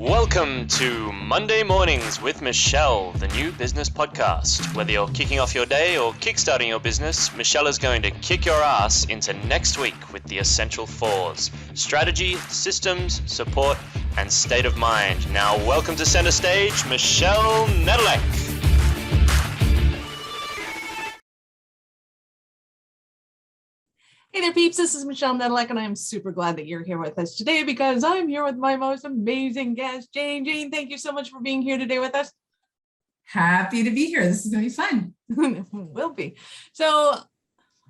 Welcome to Monday Mornings with Michelle, the new business podcast. Whether you're kicking off your day or kickstarting your business, Michelle is going to kick your ass into next week with the essential fours: strategy, systems, support, and state of mind. Now, welcome to center stage, Michelle Nedelec. Hey there, peeps. This is Michelle Nedelec, and I'm super glad that you're here with us today because I'm here with my most amazing guest, Jane. Jane, thank you so much for being here today with us. Happy to be here. This is going to be fun. It will be. So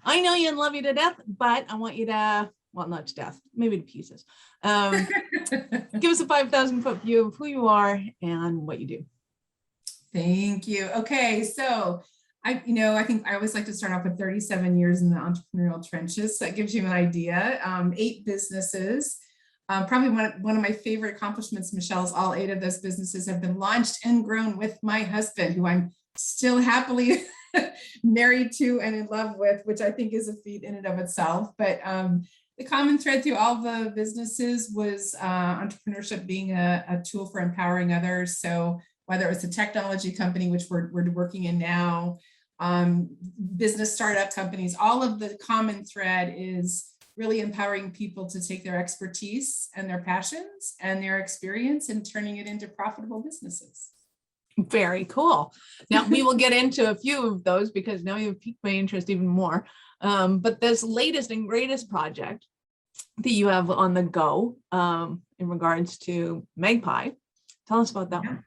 I know you and love you to death, but I want you to, well, not to death, maybe to pieces. Give us a 5,000-foot view of who you are and what you do. Thank you. Okay, so I think I always like to start off with 37 years in the entrepreneurial trenches. So that gives you an idea. 8 businesses. Probably one of my favorite accomplishments, Michelle, is all 8 of those businesses have been launched and grown with my husband, who I'm still happily married to and in love with, which I think is a feat in and of itself. But the common thread through all the businesses was entrepreneurship being a tool for empowering others. So whether it's a technology company, which we're working in now, business startup companies, all of the common thread is really empowering people to take their expertise and their passions and their experience and turning it into profitable businesses. Very cool. Now, we will get into a few of those because now you've piqued my interest even more. But this latest and greatest project that you have on the go in regards to Magpie, tell us about that one.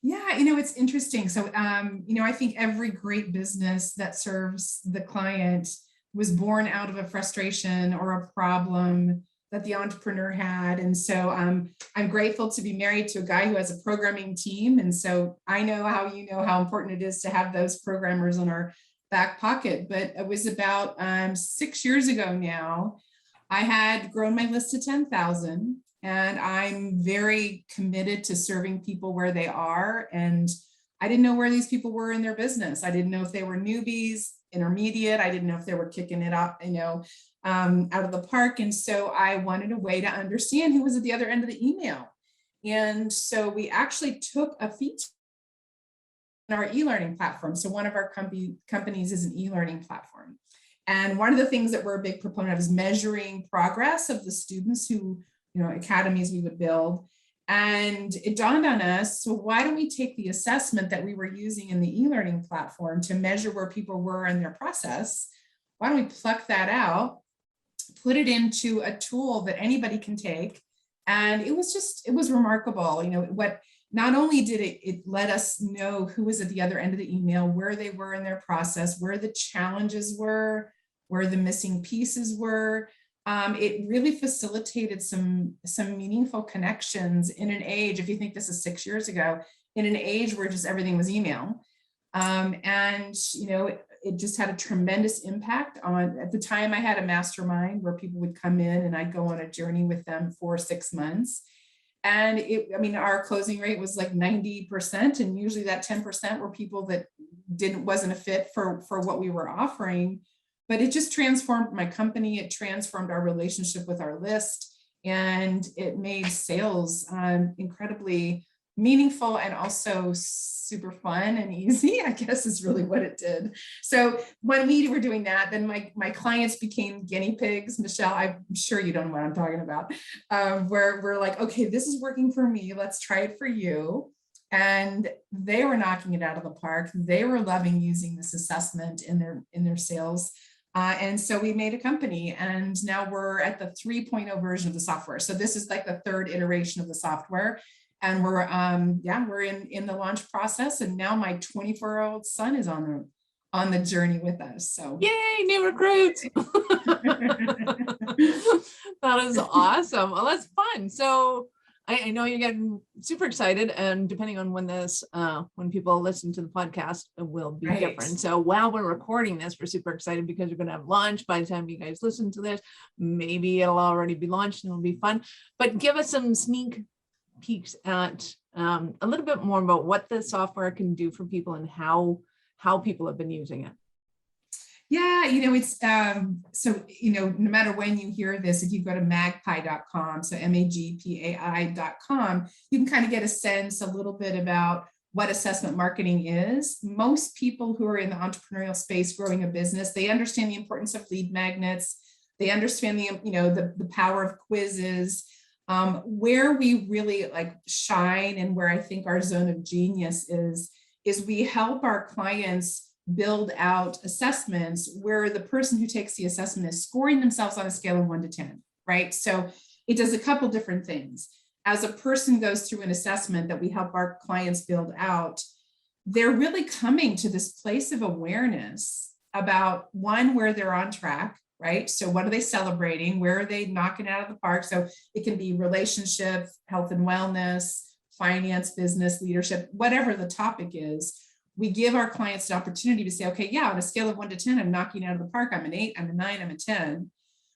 Yeah, it's interesting. So, I think every great business that serves the client was born out of a frustration or a problem that the entrepreneur had. And so I'm grateful to be married to a guy who has a programming team. And so I know how important it is to have those programmers in our back pocket. But it was about 6 years ago now, I had grown my list to 10,000. And I'm very committed to serving people where they are. And I didn't know where these people were in their business. I didn't know if they were newbies, intermediate. I didn't know if they were kicking it up, out of the park. And so I wanted a way to understand who was at the other end of the email. And so we actually took a feature in our e-learning platform. So one of our companies is an e-learning platform. And one of the things that we're a big proponent of is measuring progress of the students who academies we would build. And it dawned on us, so why don't we take the assessment that we were using in the e-learning platform to measure where people were in their process? Why don't we pluck that out, put it into a tool that anybody can take? And it was remarkable. Not only did it let us know who was at the other end of the email, where they were in their process, where the challenges were, where the missing pieces were. It really facilitated some meaningful connections in an age, if you think this is 6 years ago, in an age where just everything was email. It just had a tremendous impact on, at the time I had a mastermind where people would come in and I'd go on a journey with them for 6 months. And our closing rate was like 90%. And usually that 10% were people that wasn't a fit for what we were offering. But it just transformed my company. It transformed our relationship with our list, and it made sales incredibly meaningful and also super fun and easy, I guess is really what it did. So when we were doing that, then my clients became guinea pigs. Michelle, I'm sure you don't know what I'm talking about. Where we're like, okay, this is working for me. Let's try it for you. And they were knocking it out of the park. They were loving using this assessment in their sales. And so we made a company, and now we're at the 3.0 version of the software. So this is like the 3rd iteration of the software. And we're in the launch process. And now my 24-year-old son is on the journey with us. So yay, new recruits. That is awesome. Well, that's fun. So I know you're getting super excited, and depending on when people listen to the podcast, it will be different. So while we're recording this, we're super excited because we're going to have launch by the time you guys listen to this. Maybe it'll already be launched and it'll be fun, but give us some sneak peeks at a little bit more about what the software can do for people and how people have been using it. Yeah, it's so no matter when you hear this, if you go to magpie.com, so magpai.com, you can kind of get a sense a little bit about what assessment marketing is. Most people who are in the entrepreneurial space growing a business, they understand the importance of lead magnets. They understand the power of quizzes. Where we really like shine and where I think our zone of genius is we help our clients build out assessments where the person who takes the assessment is scoring themselves on a scale of 1 to 10, right? So it does a couple different things. As a person goes through an assessment that we help our clients build out, they're really coming to this place of awareness about, one, where they're on track, right? So what are they celebrating? Where are they knocking out of the park? So it can be relationship, health and wellness, finance, business, leadership, whatever the topic is. We give our clients an opportunity to say, okay, yeah, on a scale of 1 to 10, I'm knocking out of the park. I'm an 8, I'm a 9, I'm a 10.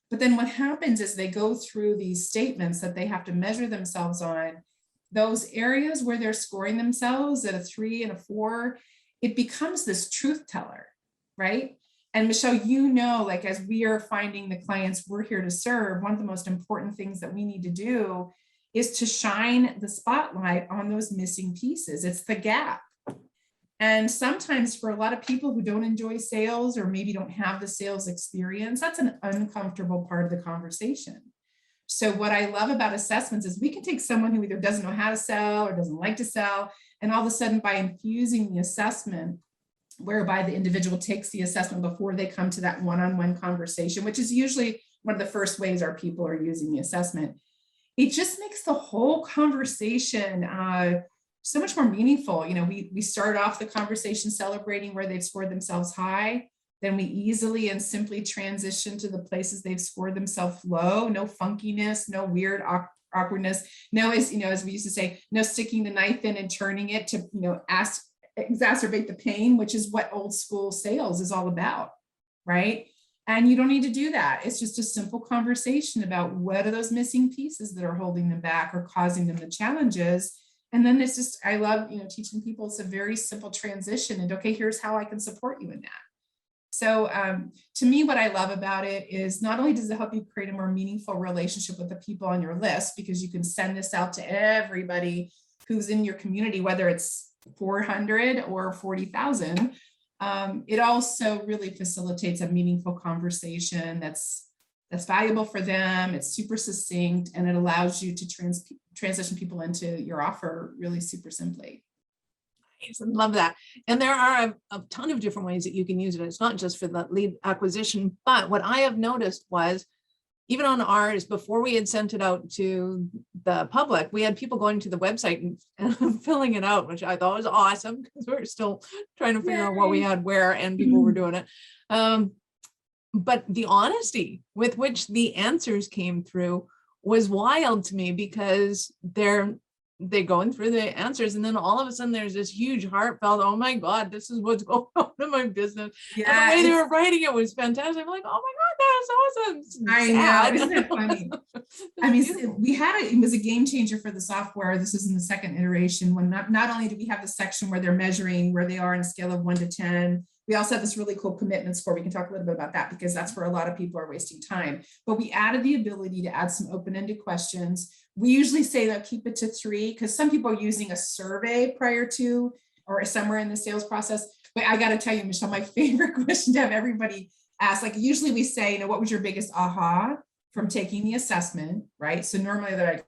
But then what happens is they go through these statements that they have to measure themselves on, those areas where they're scoring themselves at a 3 and a 4, it becomes this truth teller, right? And Michelle, like as we are finding the clients we're here to serve, one of the most important things that we need to do is to shine the spotlight on those missing pieces. It's the gap. And sometimes for a lot of people who don't enjoy sales or maybe don't have the sales experience, that's an uncomfortable part of the conversation. So what I love about assessments is we can take someone who either doesn't know how to sell or doesn't like to sell, and all of a sudden by infusing the assessment, whereby the individual takes the assessment before they come to that one-on-one conversation, which is usually one of the first ways our people are using the assessment, it just makes the whole conversation so much more meaningful. We start off the conversation celebrating where they've scored themselves high. Then we easily and simply transition to the places they've scored themselves low. No funkiness, no weird awkwardness. No, as we used to say, no sticking the knife in and turning it to, exacerbate the pain, which is what old school sales is all about, right? And you don't need to do that. It's just a simple conversation about what are those missing pieces that are holding them back or causing them the challenges. And then it's just, I love, teaching people it's a very simple transition and okay, here's how I can support you in that. So to me, what I love about it is not only does it help you create a more meaningful relationship with the people on your list, because you can send this out to everybody who's in your community, whether it's 400 or 40,000. It also really facilitates a meaningful conversation that's valuable for them. It's super succinct, and it allows you to transition people into your offer really super simply. Nice. I love that. And there are a ton of different ways that you can use it. It's not just for the lead acquisition, but what I have noticed was even on ours, before we had sent it out to the public, we had people going to the website and filling it out, which I thought was awesome because we were still trying to figure out what we had where, and people were doing it. But the honesty with which the answers came through was wild to me, because they're going through the answers, and then all of a sudden there's this huge heartfelt, oh my God, this is what's going on in my business. Yeah, and the way they were writing it was fantastic. I'm like, oh my God, that was awesome. I know, isn't it funny? I mean, it was a game changer for the software. This is in the second iteration, when not only do we have the section where they're measuring where they are on a scale of 1 to 10, we also have this really cool commitment score. We can talk a little bit about that, because that's where a lot of people are wasting time. But we added the ability to add some open-ended questions. We usually say that keep it to 3, because some people are using a survey prior to or somewhere in the sales process. But I got to tell you, Michelle, my favorite question to have everybody ask, like usually we say, what was your biggest aha from taking the assessment, right? So normally that I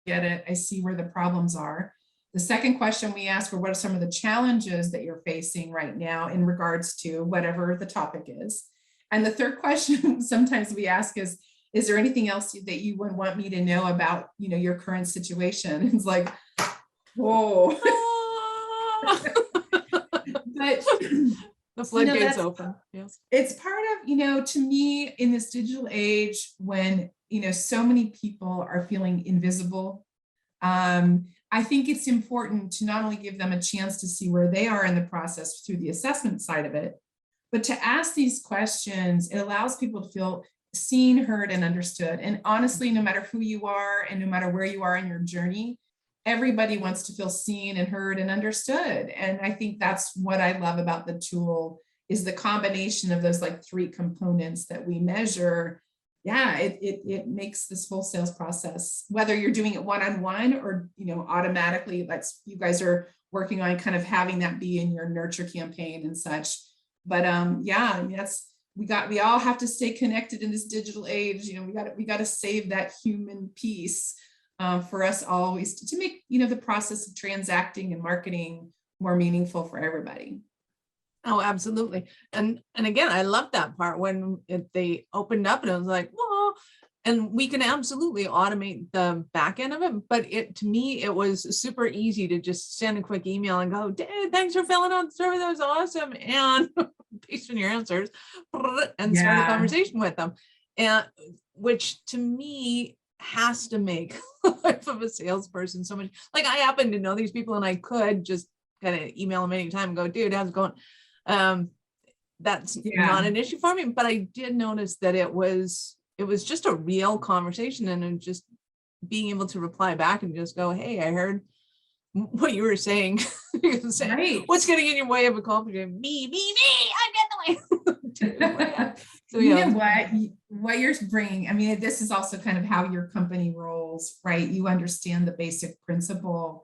get it, I see where the problems are. The second question we ask are, what are some of the challenges that you're facing right now in regards to whatever the topic is? And the third question sometimes we ask is there anything else that you would want me to know about, your current situation? It's like, whoa. But the floodgates open. Yes. It's part of, to me, in this digital age when, so many people are feeling invisible, I think it's important to not only give them a chance to see where they are in the process through the assessment side of it, but to ask these questions. It allows people to feel seen, heard, and understood. And honestly, no matter who you are and no matter where you are in your journey, everybody wants to feel seen and heard and understood. And I think that's what I love about the tool, is the combination of those like 3 components that we measure. Yeah, it makes this whole sales process, whether you're doing it one-on-one or, automatically, you guys are working on kind of having that be in your nurture campaign and such. But yeah, I mean, we all have to stay connected in this digital age. We got to save that human piece for us always to make, the process of transacting and marketing more meaningful for everybody. Oh, absolutely. And again, I love that part when they opened up and I was like, whoa, and we can absolutely automate the back end of it. But to me, it was super easy to just send a quick email and go, "Dude, thanks for filling out the survey. That was awesome." And paste in your answers and start a conversation with them. And which to me has to make the life of a salesperson so much. Like, I happen to know these people and I could just kind of email them anytime and go, "Dude, how's it going?" That's not an issue for me, but I did notice that it was just a real conversation, and just being able to reply back and just go, "Hey, I heard what you were saying." Right. What's getting in your way of accomplishing? Me, I'm getting in the way. So, you know what you're bringing, I mean, this is also kind of how your company rolls, right? You understand the basic principle.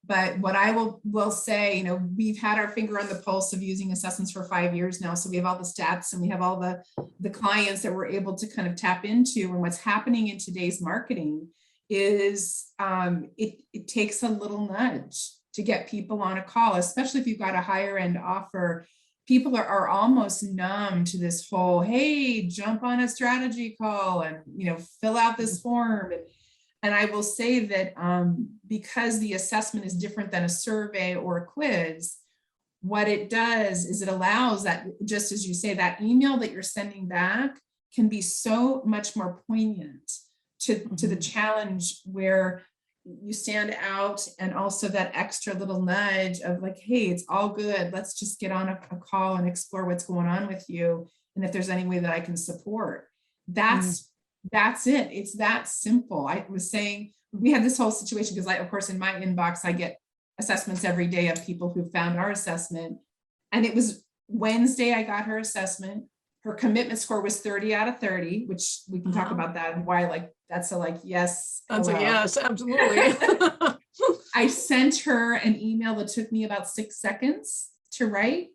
But what I will say, we've had our finger on the pulse of using assessments for 5 years now. So we have all the stats and we have all the clients that we're able to kind of tap into. And what's happening in today's marketing is it takes a little nudge to get people on a call, especially if you've got a higher end offer. People are almost numb to this whole, hey, jump on a strategy call and, fill out this form. And I will say that because the assessment is different than a survey or a quiz, what it does is it allows that, just as you say, that email that you're sending back can be so much more poignant to the challenge where you stand out, and also that extra little nudge of like, hey, it's all good. Let's just get on a call and explore what's going on with you. And if there's any way that I can support, that's it. It's that simple. I was saying, we had this whole situation because of course, in my inbox, I get assessments every day of people who found our assessment. And it was Wednesday, I got her assessment. Her commitment score was 30 out of 30, which we can talk about that and why, that's yes. That's yes, absolutely. I sent her an email that took me about 6 seconds to write.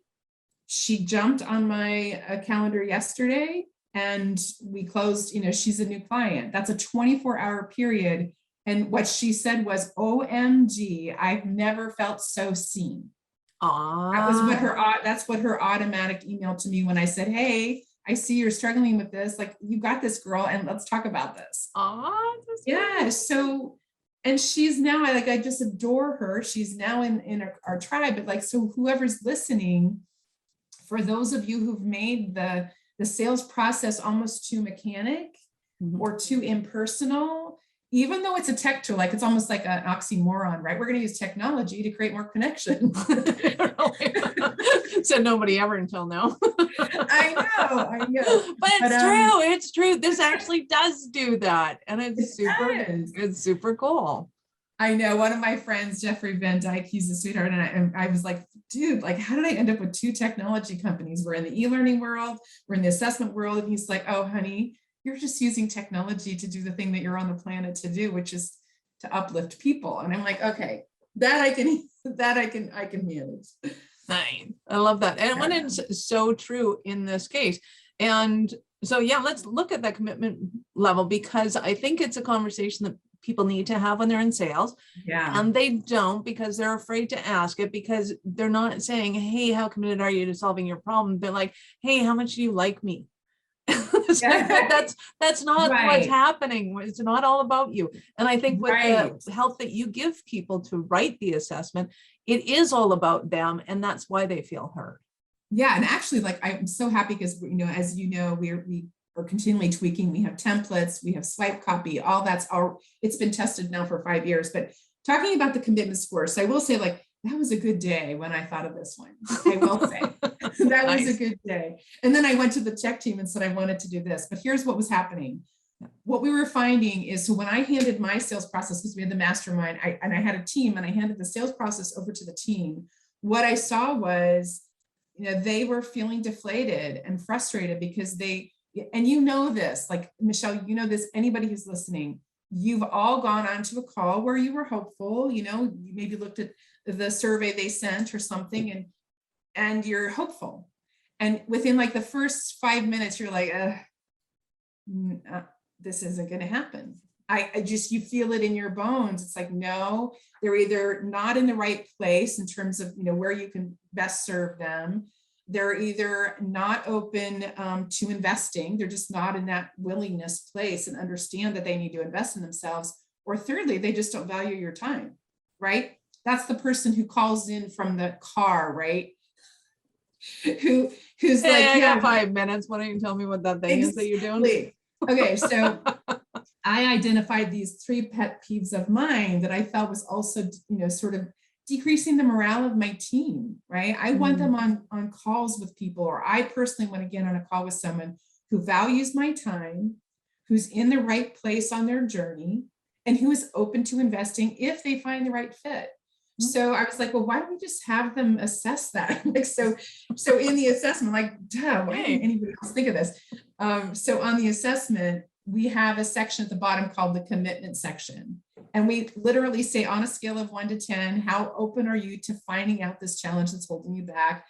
She jumped on my calendar yesterday and we closed, she's a new client. That's a 24-hour period. And what she said was, OMG, I've never felt so seen. That's what her automatic email to me when I said, hey, I see you're struggling with this. Like, you got this, girl, and let's talk about this. Yeah. So, and she's now, I just adore her. She's now in our tribe. But so whoever's listening, for those of you who've made the sales process almost too mechanic or too impersonal, even though it's a tech tool, it's almost like an oxymoron, right? We're going to use technology to create more connection. Said nobody ever until now. I know. But it's true. This actually does do that. And it's super cool. I know. One of my friends, Jeffrey Van Dyke, he's a sweetheart. And I was like, dude, how did I end up with 2 technology companies? We're in the e-learning world, we're in the assessment world. And he's like, oh, honey, you're just using technology to do the thing that you're on the planet to do, which is to uplift people. And I'm like, okay, that I can manage. Nice. I love that. And when it's so true in this case. And so, let's look at that commitment level, because I think it's a conversation that people need to have when they're in sales. Yeah. And they don't, because they're afraid to ask it, because they're not saying, hey, how committed are you to solving your problem? They're like, hey, how much do you like me? That's not what's happening. It's not all about you. And I think with the help that you give people to write the assessment, it is all about them, and that's why they feel heard. Yeah, and actually, I'm so happy because as you know, we are continually tweaking. We have templates, we have swipe copy, all it's been tested now for 5 years. But talking about the commitment score, so I will say, that was a good day when I thought of this one. I will say that was a good day. And then I went to the tech team and said I wanted to do this. But here's what was happening. What we were finding is, so when I handed my sales process, because we had the mastermind, I had a team, and I handed the sales process over to the team. What I saw was they were feeling deflated and frustrated because and you know this, like Michelle, you know this, anybody who's listening, you've all gone onto a call where you were hopeful, you maybe looked at the survey they sent or something, and you're hopeful. And within like the first 5 minutes, you're like, this isn't going to happen. You feel it in your bones. It's like, no, they're either not in the right place in terms of, where you can best serve them. They're either not open to investing. They're just not in that willingness place and understand that they need to invest in themselves. Or thirdly, they just don't value your time, right? That's the person who calls in from the car, right? Who's hey, like, I got 5 minutes. Why don't you tell me what that thing is that you're doing? Okay, so I identified these 3 pet peeves of mine that I felt was also, sort of decreasing the morale of my team, right? I want them on calls with people, or I personally want to get on a call with someone who values my time, who's in the right place on their journey, and who is open to investing if they find the right fit. So I was like, well, why don't we just have them assess that? Like, so in the assessment, like, duh, why didn't anybody else think of this? So on the assessment, we have a section at the bottom called the commitment section. And we literally say, on a scale of 1 to 10, how open are you to finding out this challenge that's holding you back?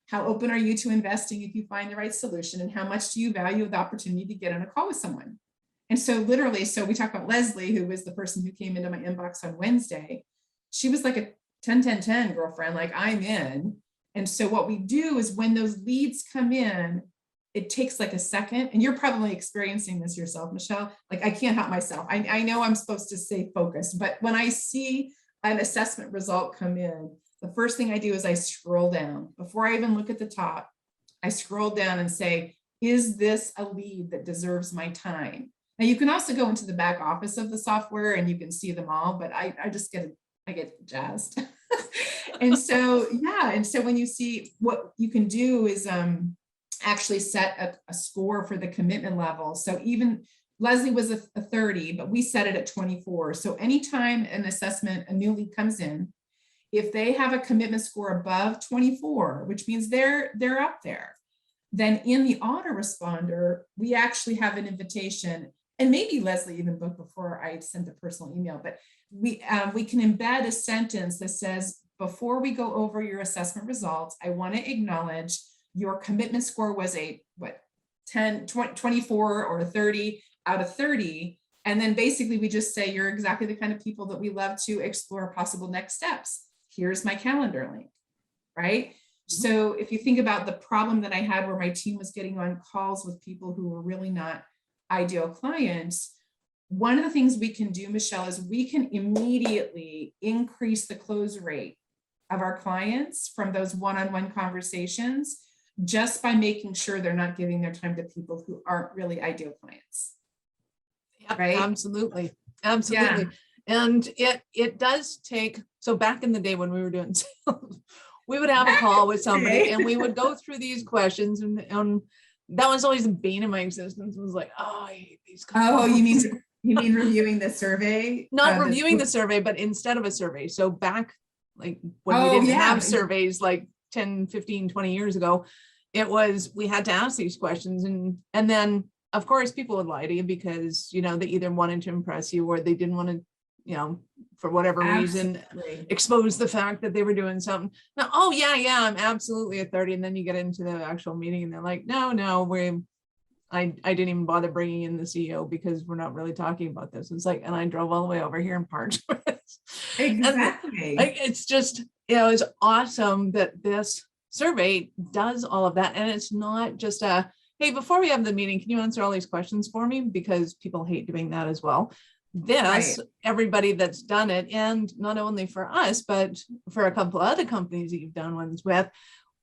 How open are you to investing if you find the right solution? And how much do you value the opportunity to get on a call with someone? And so literally, so we talk about Leslie, who was the person who came into my inbox on Wednesday. She was like a 10-10-10 girlfriend, like, I'm in. And so what we do is when those leads come in, it takes like a second, and you're probably experiencing this yourself, Michelle. Like, I can't help myself. I know I'm supposed to stay focused, but when I see an assessment result come in, the first thing I do is I scroll down. Before I even look at the top, I scroll down and say, is this a lead that deserves my time? Now, you can also go into the back office of the software and you can see them all, but I get jazzed. And so, yeah. And so when you see, what you can do is actually set a score for the commitment level. So even Leslie was a 30, but we set it at 24. So anytime an assessment, a new lead comes in, if they have a commitment score above 24, which means they're up there, then in the autoresponder, we actually have an invitation. And maybe Leslie even booked before I sent the personal email, but we can embed a sentence that says, before we go over your assessment results, I want to acknowledge your commitment score was a 10, 20, 24 or 30 out of 30. And then basically we just say, you're exactly the kind of people that we love to explore possible next steps. Here's my calendar link, right? So if you think about the problem that I had where my team was getting on calls with people who were really not ideal clients, one of the things we can do, Michelle, is we can immediately increase the close rate of our clients from those one-on-one conversations just by making sure they're not giving their time to people who aren't really ideal clients. Yep, right? Absolutely. Yeah. And it does take, so back in the day when we were doing sales, we would have a call with somebody and we would go through these questions, and that was always the bane of my existence. It was like, oh, I hate these calls. Oh, you mean reviewing the survey? Not reviewing the survey, but instead of a survey. So back like when we didn't have surveys like 10, 15, 20 years ago, it was, we had to ask these questions. And then of course people would lie to you because, they either wanted to impress you or they didn't want to, for whatever reason, expose the fact that they were doing something. Now, oh yeah, I'm absolutely a 30. And then you get into the actual meeting and they're like, no, I didn't even bother bringing in the CEO because we're not really talking about this. It's like, and I drove all the way over here and parked. Exactly. And, it's just, it's awesome that this survey does all of that. And it's not just hey, before we have the meeting, can you answer all these questions for me? Because people hate doing that as well. Everybody that's done it, and not only for us, but for a couple of other companies that you've done ones with,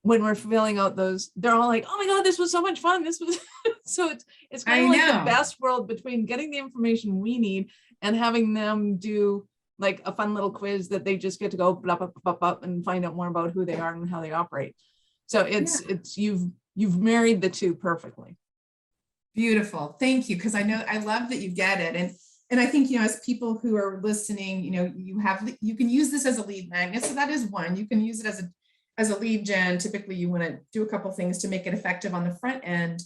when we're filling out those, they're all like, oh my God, this was so much fun. This was so it's kind of like the best world between getting the information we need and having them do like a fun little quiz that they just get to go blah, blah, blah, blah, and find out more about who they are and how they operate. So it's you've married the two perfectly. Beautiful. Thank you. Because I love that you get it. And I think, as people who are listening, you can use this as a lead magnet. So that is one. You can use it as a lead gen, typically you want to do a couple things to make it effective on the front end.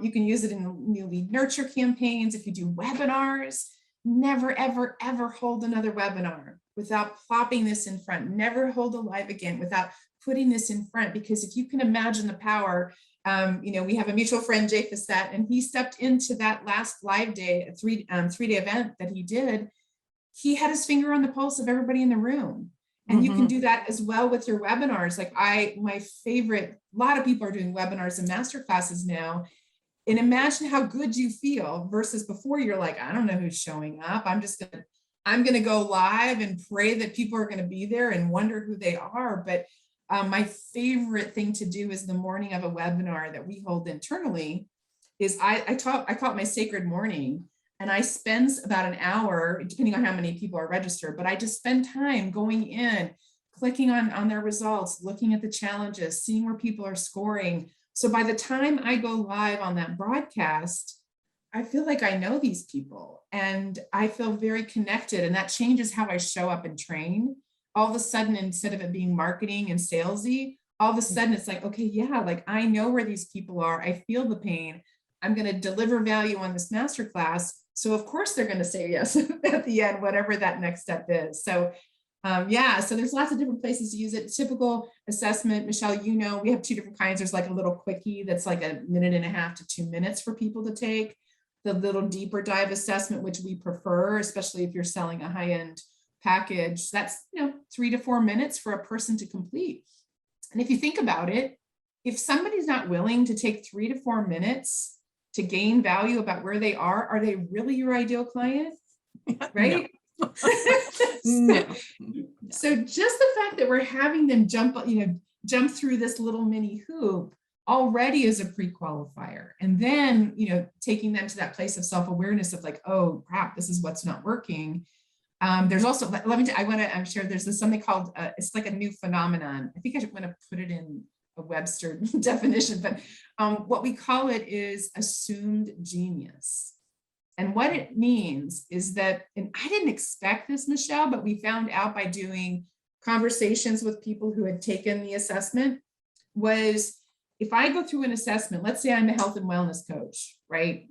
You can use it in new lead nurture campaigns. If you do webinars, never, ever, ever hold another webinar without plopping this in front. Never hold a live event without putting this in front, because if you can imagine the power, we have a mutual friend, Jay Facette, and he stepped into that last live day, a three-day event that he did. He had his finger on the pulse of everybody in the room. And you can do that as well with your webinars. Like my favorite, a lot of people are doing webinars and masterclasses now. And imagine how good you feel versus before. You're like, I don't know who's showing up. I'm going to go live and pray that people are going to be there and wonder who they are. But my favorite thing to do is the morning of a webinar that we hold internally is I call it my sacred morning. And I spend about an hour, depending on how many people are registered, but I just spend time going in, clicking on their results, looking at the challenges, seeing where people are scoring. So by the time I go live on that broadcast, I feel like I know these people and I feel very connected, and that changes how I show up and train. All of a sudden, instead of it being marketing and salesy, all of a sudden it's like, okay, yeah, like I know where these people are. I feel the pain. I'm going to deliver value on this masterclass. So of course they're going to say yes at the end, whatever that next step is. So so there's lots of different places to use it. Typical assessment, Michelle, we have two different kinds. There's like a little quickie that's like 1.5 to 2 minutes for people to take. The little deeper dive assessment, which we prefer, especially if you're selling a high-end package, that's 3 to 4 minutes for a person to complete. And if you think about it, if somebody's not willing to take 3 to 4 minutes to gain value about where they are they really your ideal client? Right? No. So just the fact that we're having them jump through this little mini hoop already is a pre-qualifier. And then, taking them to that place of self-awareness of like, oh crap, this is what's not working. There's also, I'm sure there's something called, it's like a new phenomenon. I think I want to put it in a Webster definition, but what we call it is assumed genius. And what it means is that, and I didn't expect this, Michelle, but we found out by doing conversations with people who had taken the assessment, was if I go through an assessment, let's say I'm a health and wellness coach, right?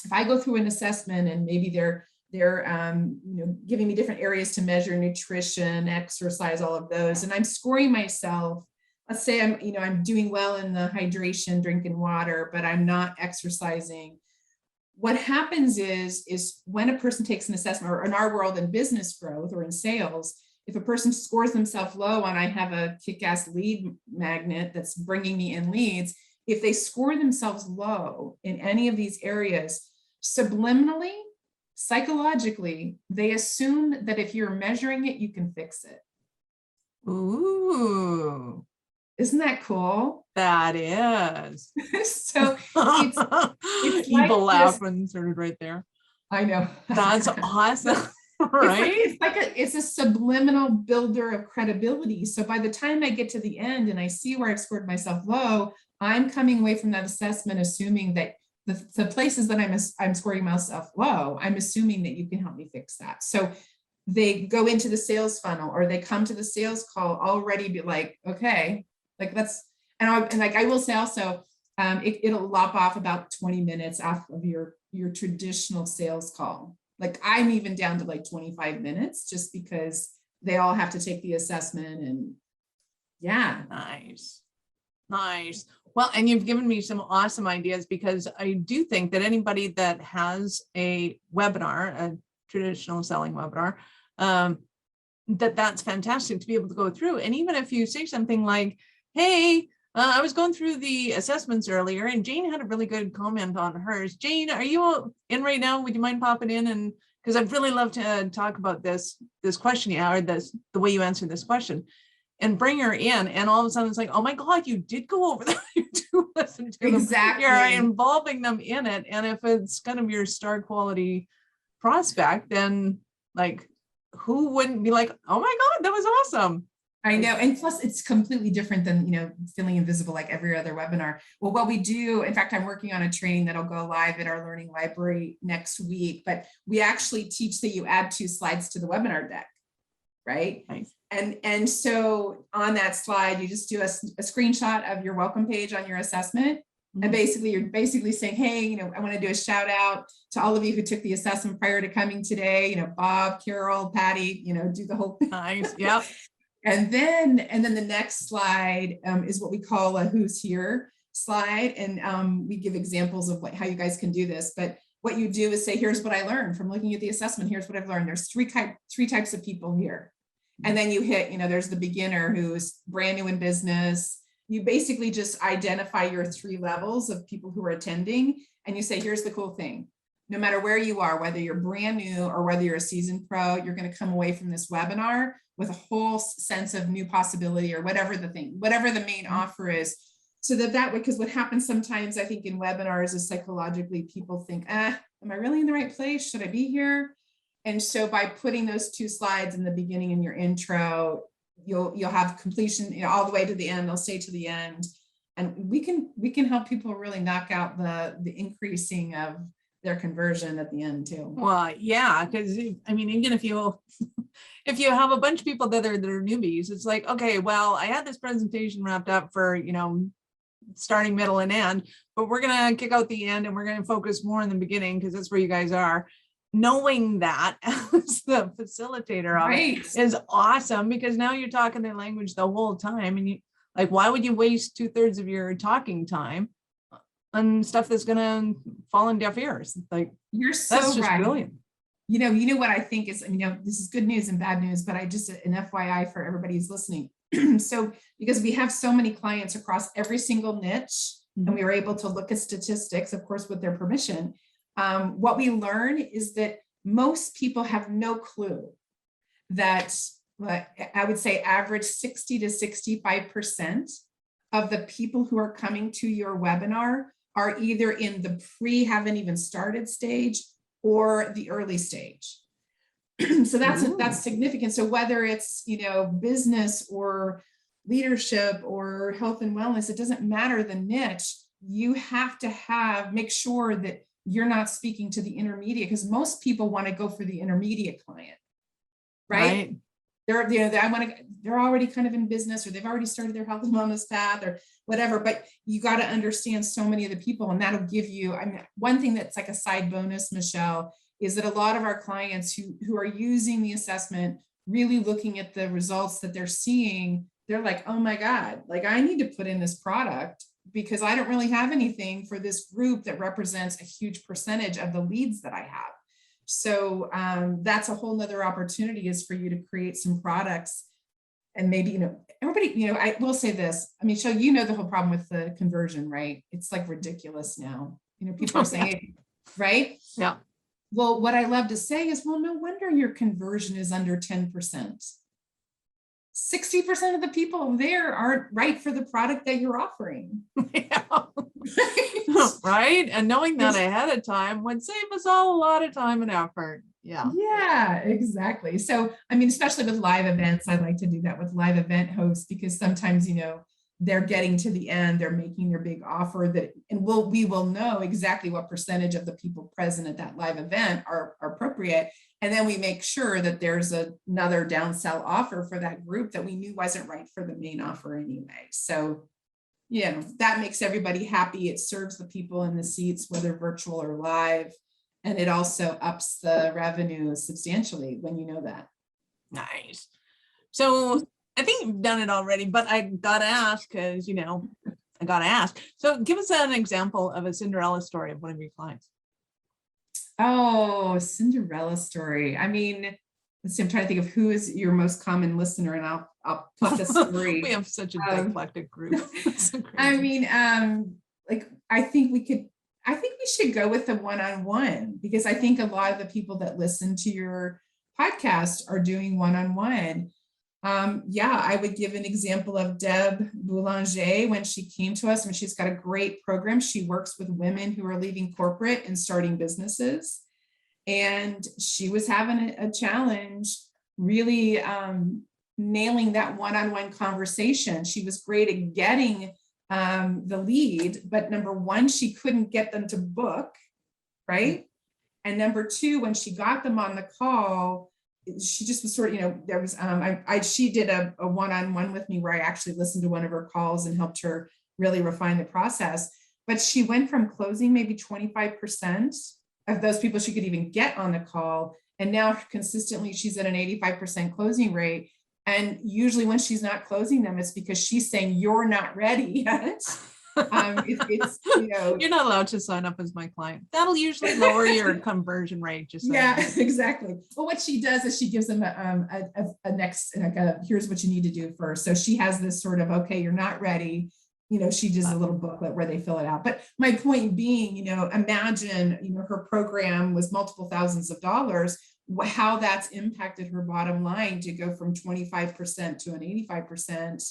If I go through an assessment and maybe they're giving me different areas to measure nutrition, exercise, all of those, and I'm scoring myself. Let's say I'm doing well in the hydration, drinking water, but I'm not exercising. What happens is when a person takes an assessment, or in our world in business growth or in sales, if a person scores themselves low on, I have a kick-ass lead magnet that's bringing me in leads, if they score themselves low in any of these areas, subliminally, psychologically, they assume that if you're measuring it, you can fix it. Ooh. Isn't that cool? That is. So it's evil like laugh inserted right there. I know. That's awesome. Right? It's a subliminal builder of credibility. So by the time I get to the end and I see where I've scored myself low, I'm coming away from that assessment assuming that the places that I'm scoring myself low, I'm assuming that you can help me fix that. So they go into the sales funnel, or they come to the sales call already be like, okay, like I will say also, it'll lop off about 20 minutes off of your traditional sales call. Like I'm even down to like 25 minutes just because they all have to take the assessment. And yeah. Nice. Well, and you've given me some awesome ideas, because I do think that anybody that has a webinar, a traditional selling webinar, that's fantastic to be able to go through. And even if you say something like, hey, I was going through the assessments earlier and Jane had a really good comment on hers. Jane, are you in right now? Would you mind popping in? And because I'd really love to talk about this question, or the way you answered this question, and bring her in. And all of a sudden it's like, oh my God, you did go over that. You do listen to them. Exactly. You're involving them in it. And if it's kind of your star quality prospect, then like, who wouldn't be like, oh my God, that was awesome. I know. And plus it's completely different than, feeling invisible like every other webinar. Well, what we do, in fact, I'm working on a training that'll go live at our learning library next week, but we actually teach that you add 2 slides to the webinar deck, right? Nice. And so on that slide, you just do a screenshot of your welcome page on your assessment. And basically, you're basically saying, hey, I want to do a shout out to all of you who took the assessment prior to coming today, Bob, Carol, Patty, do the whole thing. Nice. Yep. And then the next slide is what we call a who's here slide. And we give examples of how you guys can do this. But what you do is say, here's what I learned from looking at the assessment. Here's what I've learned. There's three types of people here. And then you hit, there's the beginner who's brand new in business. You basically just identify your 3 levels of people who are attending. And you say, here's the cool thing. No matter where you are, whether you're brand new or whether you're a seasoned pro, you're going to come away from this webinar with a whole sense of new possibility or whatever the main offer is. So that way, because what happens sometimes, I think in webinars is psychologically people think, am I really in the right place? Should I be here? And so by putting those 2 slides in the beginning in your intro, you'll have completion, all the way to the end. They'll stay to the end, and we can help people really knock out the increasing of their conversion at the end too. Well, yeah, because even if you have a bunch of people that are newbies, it's like, okay, well, I had this presentation wrapped up for starting, middle, and end, but we're gonna kick out the end and we're gonna focus more in the beginning because that's where you guys are. Knowing that as the facilitator of it is awesome, because now you're talking their language the whole time, and why would you waste 2/3 of your talking time on stuff that's gonna fall in deaf ears? You're so that's just right. Brilliant. You know what I think is, this is good news and bad news, but I just an FYI for everybody who's listening. So because we have so many clients across every single niche, and we were able to look at statistics, of course, with their permission. What we learn is that most people have no clue that I would say average 60 to 65% of the people who are coming to your webinar are either in the haven't even started stage or the early stage. So that's significant. So whether it's, business or leadership or health and wellness, it doesn't matter the niche. You have to make sure that you're not speaking to the intermediate, because most people want to go for the intermediate client, right? They're already kind of in business, or they've already started their health and wellness path or whatever, but you got to understand so many of the people, and that'll give you, one thing that's like a side bonus, Michelle, is that a lot of our clients who are using the assessment, really looking at the results that they're seeing, they're like, oh my God, I need to put in this product because I don't really have anything for this group that represents a huge percentage of the leads that I have. So that's a whole nother opportunity, is for you to create some products. And maybe, everybody, I will say this. Michelle, the whole problem with the conversion, right? It's ridiculous now. People are saying, right? Yeah. Well, what I love to say is, well, no wonder your conversion is under 10%. 60% of the people there aren't right for the product that you're offering. Yeah. Right. And knowing that ahead of time would save us all a lot of time and effort. Yeah. Yeah, exactly. So, especially with live events, I like to do that with live event hosts, because sometimes, they're getting to the end, they're making their big offer and we will know exactly what percentage of the people present at that live event are appropriate. And then we make sure that there's another downsell offer for that group that we knew wasn't right for the main offer anyway. So, that makes everybody happy. It serves the people in the seats, whether virtual or live. And it also ups the revenue substantially when you know that. Nice. So I think you've done it already, but I got to ask because, I got to ask. So give us an example of a Cinderella story of one of your clients. Oh, Cinderella story. Let's see, I'm trying to think of who is your most common listener, and I'll pluck a story. We have such a eclectic group. So I think we should go with the one-on-one, because I think a lot of the people that listen to your podcast are doing one-on-one. I would give an example of Deb Boulanger when she came to us. She's got a great program. She works with women who are leaving corporate and starting businesses. And she was having a challenge really nailing that one-on-one conversation. She was great at getting the lead, but number one, she couldn't get them to book, right? And number two, when she got them on the call, she just was sort of, there was, she did a one-on-one with me where I actually listened to one of her calls and helped her really refine the process. But she went from closing maybe 25% of those people she could even get on the call. And now consistently she's at an 85% closing rate. And usually when she's not closing them, it's because she's saying, you're not ready yet. You're not allowed to sign up as my client. That'll usually lower your conversion rate. Just saying. Yeah, exactly. Well, what she does is she gives them a next, here's what you need to do first. So she has this sort of, okay, you're not ready. She does a little booklet where they fill it out. But my point being, imagine, her program was multiple thousands of dollars, how that's impacted her bottom line to go from 25% to an 85%.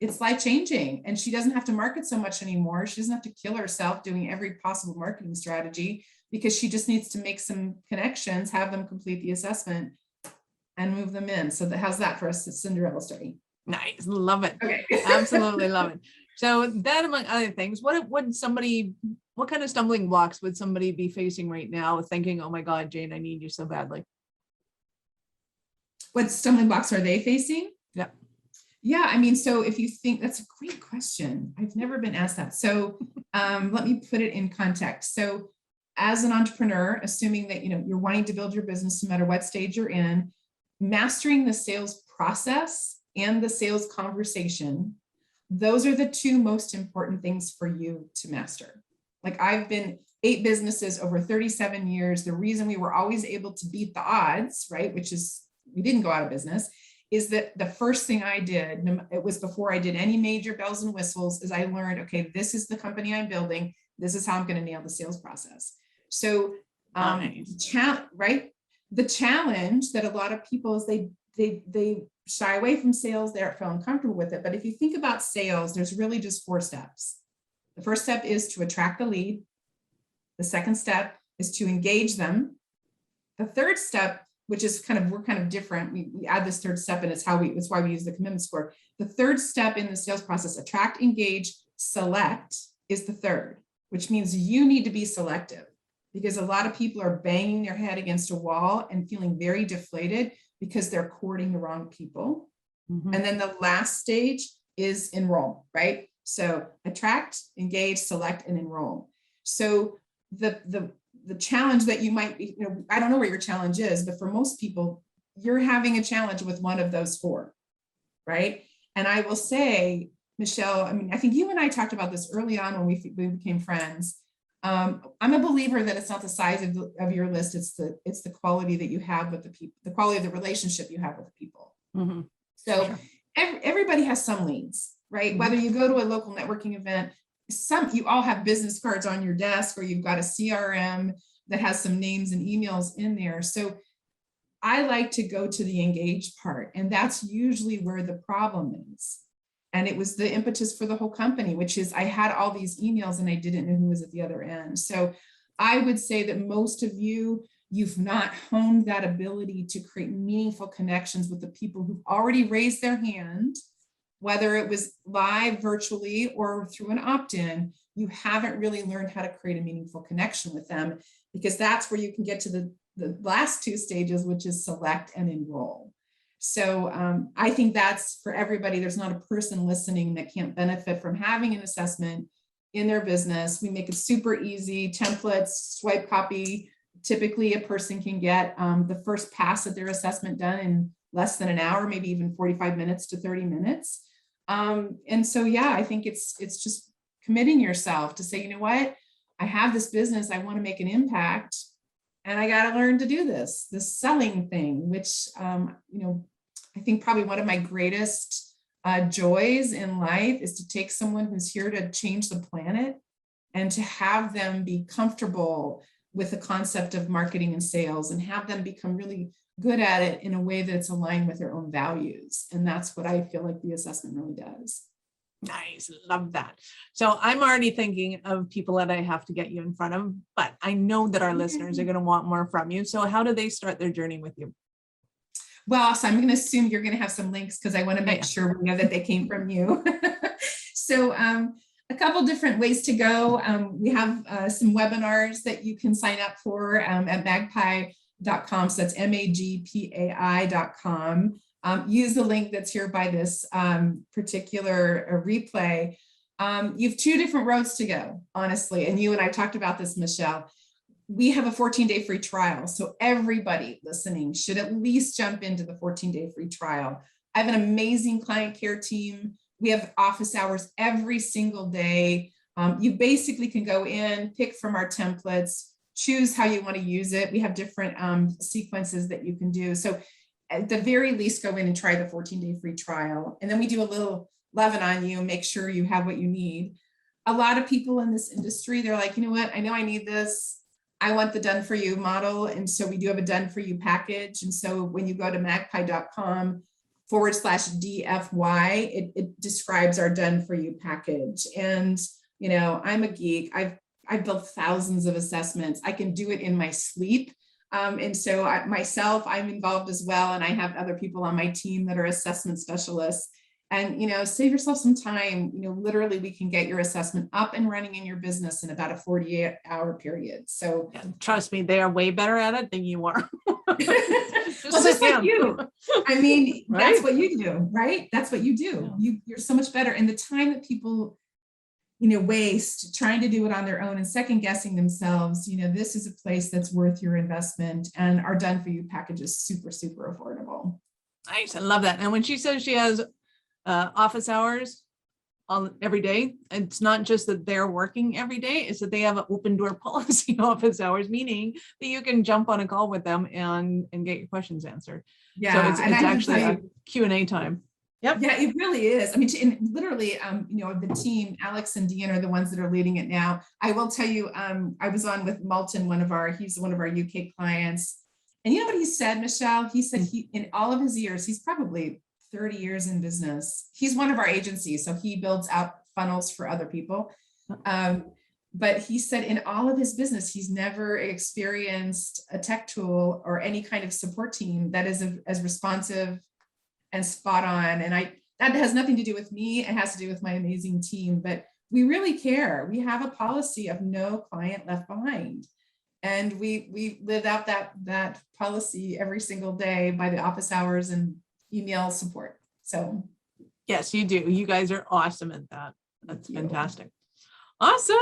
It's life changing, and she doesn't have to market so much anymore. She doesn't have to kill herself doing every possible marketing strategy, because she just needs to make some connections, have them complete the assessment, and move them in. So how's that for a Cinderella story? Nice, love it. Okay. Absolutely love it. So that, among other things, what kind of stumbling blocks would somebody be facing right now, thinking, oh my God, Jane, I need you so badly? What stumbling blocks are they facing? Yeah. Yeah, I mean, so if you think, that's a great question. I've never been asked that. So let me put it in context. So as an entrepreneur, assuming that you're wanting to build your business no matter what stage you're in, mastering the sales process and the sales conversation, those are the two most important things for you to master. Like, I've been 8 businesses over 37 years. The reason we were always able to beat the odds, right, which is we didn't go out of business, is that the first thing I did, it was before I did any major bells and whistles, is I learned, okay, this is the company I'm building. This is how I'm going to nail the sales process. So, right? The challenge that a lot of people is they shy away from sales. They don't feel uncomfortable with it. But if you think about sales, there's really just 4 steps. The first step is to attract the lead. The second step is to engage them. The third step, which is we're kind of different. We add this third step, and it's why we use the commitment score. The third step in the sales process, attract, engage, select, is the third, which means you need to be selective, because a lot of people are banging their head against a wall and feeling very deflated because they're courting the wrong people. Mm-hmm. And then the last stage is enroll, right? So attract, engage, select, and enroll. So the challenge that you might be, I don't know what your challenge is, but for most people, you're having a challenge with one of those 4, right? And I will say, Michelle, I mean, I think you and I talked about this early on when we became friends. I'm a believer that it's not the size of your list, it's the quality that you have with the people, the quality of the relationship you have with the people. Mm-hmm. So sure. Everybody has some leads, right? Mm-hmm. Whether you go to a local networking event, you all have business cards on your desk, or you've got a CRM that has some names and emails in there. So I like to go to the engaged part, and that's usually where the problem is. And it was the impetus for the whole company, which is I had all these emails and I didn't know who was at the other end. So I would say that most of you've not honed that ability to create meaningful connections with the people who've already raised their hand, whether it was live, virtually, or through an opt-in. You haven't really learned how to create a meaningful connection with them, because that's where you can get to the last 2 stages, which is select and enroll. So I think that's for everybody. There's not a person listening that can't benefit from having an assessment in their business. We make it super easy, templates, swipe copy. Typically a person can get the first pass of their assessment done in less than an hour, maybe even 45 minutes to 30 minutes. And so, yeah, I think it's just committing yourself to say, you know what, I have this business, I want to make an impact, and I got to learn to do this selling thing, which, I think probably one of my greatest joys in life is to take someone who's here to change the planet and to have them be comfortable with the concept of marketing and sales, and have them become really good at it in a way that's aligned with their own values. And that's what I feel like the assessment really does. Nice. Love that. So I'm already thinking of people that I have to get you in front of, but I know that our listeners are going to want more from you. So how do they start their journey with you? Well, so I'm going to assume you're going to have some links, because I want to make sure we know that they came from you. So a couple different ways to go. We have some webinars that you can sign up for at Magpie. magpie.com. So that's magpai.com. Use the link that's here by this particular replay. You have two different roads to go, honestly. And you and I talked about this, Michelle. We have a 14-day free trial. So everybody listening should at least jump into the 14-day free trial. I have an amazing client care team. We have office hours every single day. You basically can go in, pick from our templates, choose how you want to use it. We have different sequences that you can do. So at the very least, go in and try the 14-day free trial. And then we do a little loving on you, make sure you have what you need. A lot of people in this industry, they're like, you know what, I know I need this. I want the done for you model. And so we do have a done for you package. And so when you go to magpie.com/DFY, it describes our done for you package. And, you know, I'm a geek. I've built thousands of assessments. I can do it in my sleep. And so I'm involved as well. And I have other people on my team that are assessment specialists. And, you know, save yourself some time. You know, literally we can get your assessment up and running in your business in about a 48-hour period. So Yeah, trust me, they are way better at it than you are. well, just like you. I mean, Right? That's what you do, right? That's what you do. You're so much better. And the time that people, you know, waste trying to do it on their own and second guessing themselves, you know, this is a place that's worth your investment. And our done for you package is super, super affordable. Nice. I love that. And when she says she has office hours on every day, it's not just that they're working every day, it's that they have an open door policy office hours, meaning that you can jump on a call with them and get your questions answered. Yeah. So it's actually a Q&A time. Yep. Yeah, it really is. I mean, literally, you know, the team, Alex and Deanna are the ones that are leading it now. I will tell you, I was on with Malton, he's one of our UK clients. And you know what he said, Michelle? He said in all of his years, he's probably 30 years in business. He's one of our agencies, so he builds out funnels for other people. But he said in all of his business, he's never experienced a tech tool or any kind of support team that is as responsive and spot on. And that has nothing to do with me. It has to do with my amazing team, but we really care. We have a policy of no client left behind. And we live out that policy every single day by the office hours and email support. So yes, you do. You guys are awesome at that. That's fantastic. Awesome.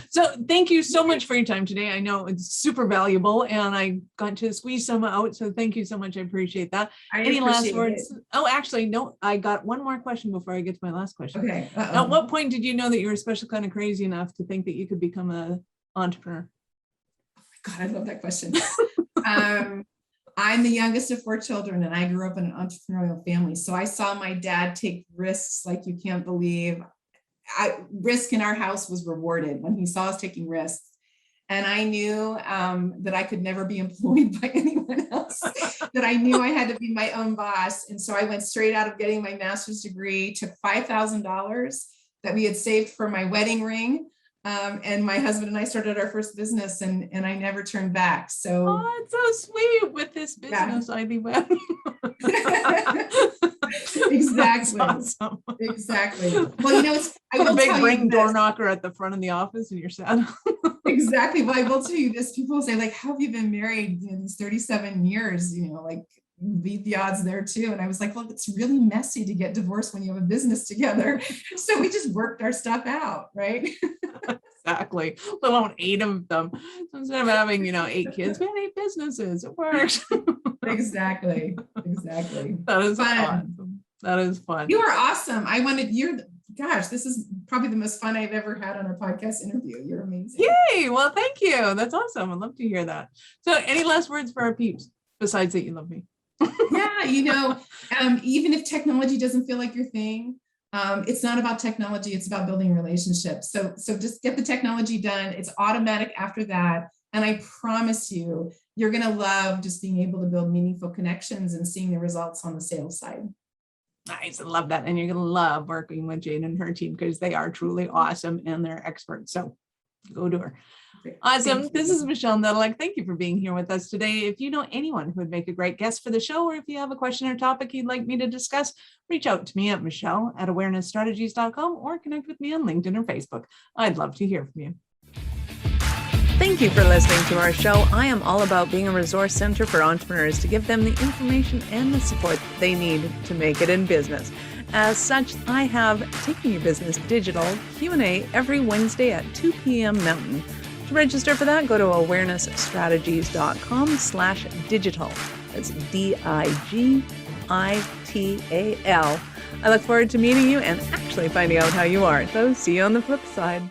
So thank you so much for your time today. I know it's super valuable and I got to squeeze some out. So thank you so much. I appreciate that. Any last words? Oh, actually, no, I got one more question before I get to my last question. Okay. At what point did you know that you were a special kind of crazy enough to think that you could become an entrepreneur? God, I love that question. I'm the youngest of 4 children and I grew up in an entrepreneurial family. So I saw my dad take risks like you can't believe. Risk in our house was rewarded when he saw us taking risks. And I knew that I could never be employed by anyone else, that I knew I had to be my own boss. And so I went straight out of getting my master's degree, took $5,000 that we had saved for my wedding ring. And my husband and I started our first business and I never turned back. So oh, it's so sweet with this business, Ivy Web. Exactly. Awesome. Exactly. Well, you know, I put a big ring door knocker at the front of the office and you're sad. Exactly. Well, I will tell you this, people say like, how have you been married, you know, these 37 years, you know, like beat the odds there too. And I was like, well, it's really messy to get divorced when you have a business together. So we just worked our stuff out, right? Exactly. Let alone 8 of them. So instead of having, you know, 8 kids, we had 8 businesses. It works. Exactly. That is fun. Awesome. That is fun. You are awesome. Gosh, this is probably the most fun I've ever had on a podcast interview. You're amazing. Yay. Well, thank you. That's awesome. I'd love to hear that. So any last words for our peeps besides that you love me? Yeah, you know, even if technology doesn't feel like your thing, it's not about technology, it's about building relationships. So just get the technology done. It's automatic after that. And I promise you, you're going to love just being able to build meaningful connections and seeing the results on the sales side. Nice. I love that. And you're going to love working with Jane and her team because they are truly awesome and they're experts. So go to her. Awesome. This is Michelle Nedelec. Thank you for being here with us today. If you know anyone who would make a great guest for the show, or if you have a question or topic you'd like me to discuss, reach out to me at michelle@awarenessstrategies.com or connect with me on LinkedIn or Facebook. I'd love to hear from you. Thank you for listening to our show. I am all about being a resource center for entrepreneurs to give them the information and the support they need to make it in business. As such, I have Taking Your Business Digital Q&A every Wednesday at 2 p.m. Mountain. To register for that, go to awarenessstrategies.com/digital. That's DIGITAL. I look forward to meeting you and actually finding out how you are. So see you on the flip side.